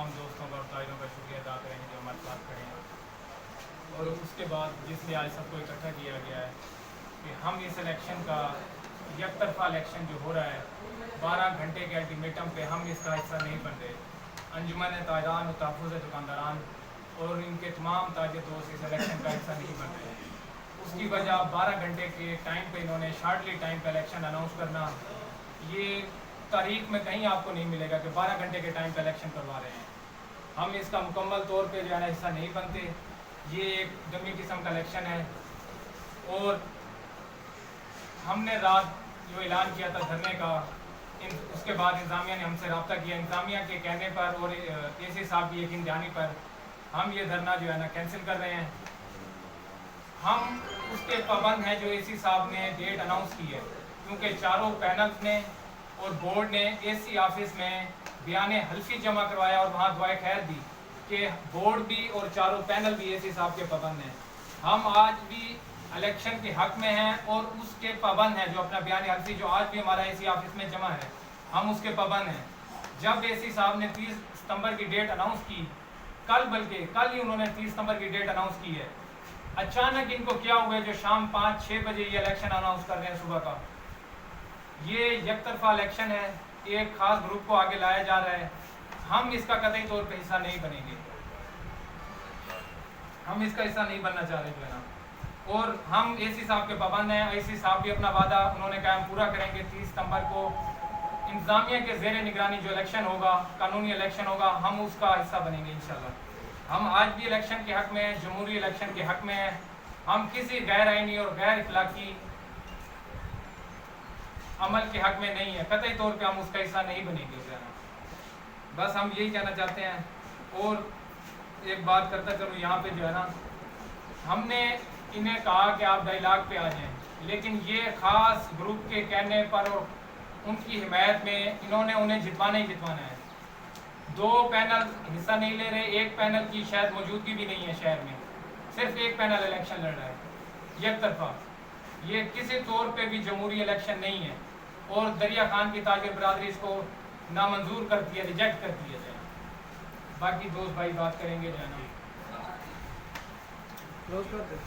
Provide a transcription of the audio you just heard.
तमाम दोस्तों का और ताजरों का शुक्रिया अदा करेंगे जो हमारे साथ खड़े हैं। और उसके बाद जिसमें आज सबको इकट्ठा किया गया है कि हम इस इलेक्शन का एक तरफा इलेक्शन जो हो रहा है 12 घंटे के अल्टीमेटम पे हम इसका हिस्सा नहीं बन रहे। अंजुमन ताजरान और तहफ़्फ़ुज़ दुकानदारान और इनके तमाम ताजिर दोस्त इस इलेक्शन का हिस्सा नहीं बन रहे। उसकी वजह 12 घंटे के टाइम पे इन्होंने शार्टली टाइम पे इलेक्शन अनाउंस करना, ये तारीख में कहीं आपको नहीं मिलेगा कि 12 घंटे के टाइम पे इलेक्शन करवा रहे हैं। हम इसका मुकम्मल तौर पे जो है ना हिस्सा नहीं बनते। ये एक डमी किस्म का इलेक्शन है। और हमने रात जो ऐलान किया था धरने का, उसके बाद इंतज़ामिया ने हमसे रब्ता किया। इंतज़ामिया के कहने पर और AC साहब की यकीन दहानी पर हम ये धरना जो है ना कैंसिल कर रहे हैं। हम उसके पाबंद हैं जो AC साहब ने डेट अनाउंस की है, क्योंकि चारों पैनल्स ने और बोर्ड ने AC ऑफिस में बयान हल्फी जमा करवाया और वहाँ दुआए खैर दी कि बोर्ड भी और चारों पैनल भी AC साहब के पाबंद हैं। हम आज भी इलेक्शन के हक में हैं और उसके पाबंद हैं। जो अपना बयान हल्फी जो आज भी हमारा AC ऑफिस में जमा है, हम उसके पाबंद हैं। जब AC साहब ने 30 सितंबर की डेट अनाउंस की, बल्कि कल ही उन्होंने 30 सितंबर की डेट अनाउंस की है, अचानक इनको क्या हुआ है जो शाम 5-6 बजे ये इलेक्शन अनाउंस कर रहे हैं सुबह का। ये एक तरफा इलेक्शन है, एक खास ग्रुप को आगे लाया जा रहा है। हम इसका कतई तौर पे हिस्सा नहीं बनेंगे, हम इसका हिस्सा नहीं बनना चाह रहे जो है ना। और हम AC साहब के पाबंद हैं। AC साहब भी अपना वादा उन्होंने कहा हम पूरा करेंगे। 30 सितंबर को इंतज़ामिया के ज़ेर निगरानी जो इलेक्शन होगा, कानूनी इलेक्शन होगा, हम उसका हिस्सा बनेंगे इंशाल्लाह। हम आज भी इलेक्शन के हक में हैं, जमहूरी इलेक्शन के हक में हैं। हम किसी गैर आइनी और गैर इखलाकी अमल के हक में नहीं है, कतई तौर पे हम उसका हिस्सा नहीं बनेंगे जो है ना। बस हम यही कहना चाहते हैं। और एक बात करता चलूँ यहाँ पे जो है ना, हमने इन्हें कहा कि आप डायलॉग पे आ जाएं, लेकिन ये ख़ास ग्रुप के कहने पर और उनकी हिमायत में इन्होंने उन्हें जितवाना ही जितवाना है। 2 पैनल हिस्सा नहीं ले रहे, एक पैनल की शायद मौजूदगी भी नहीं है शहर में, सिर्फ एक पैनल इलेक्शन लड़ रहा है एक तरफा। ये किसी तौर पे भी जमहूरी इलेक्शन नहीं है और दरिया खान की ताजिर बरादरी इसको नामंजूर करती है, रिजेक्ट करती है। बाकी दोस्त भाई बात करेंगे जो है ना।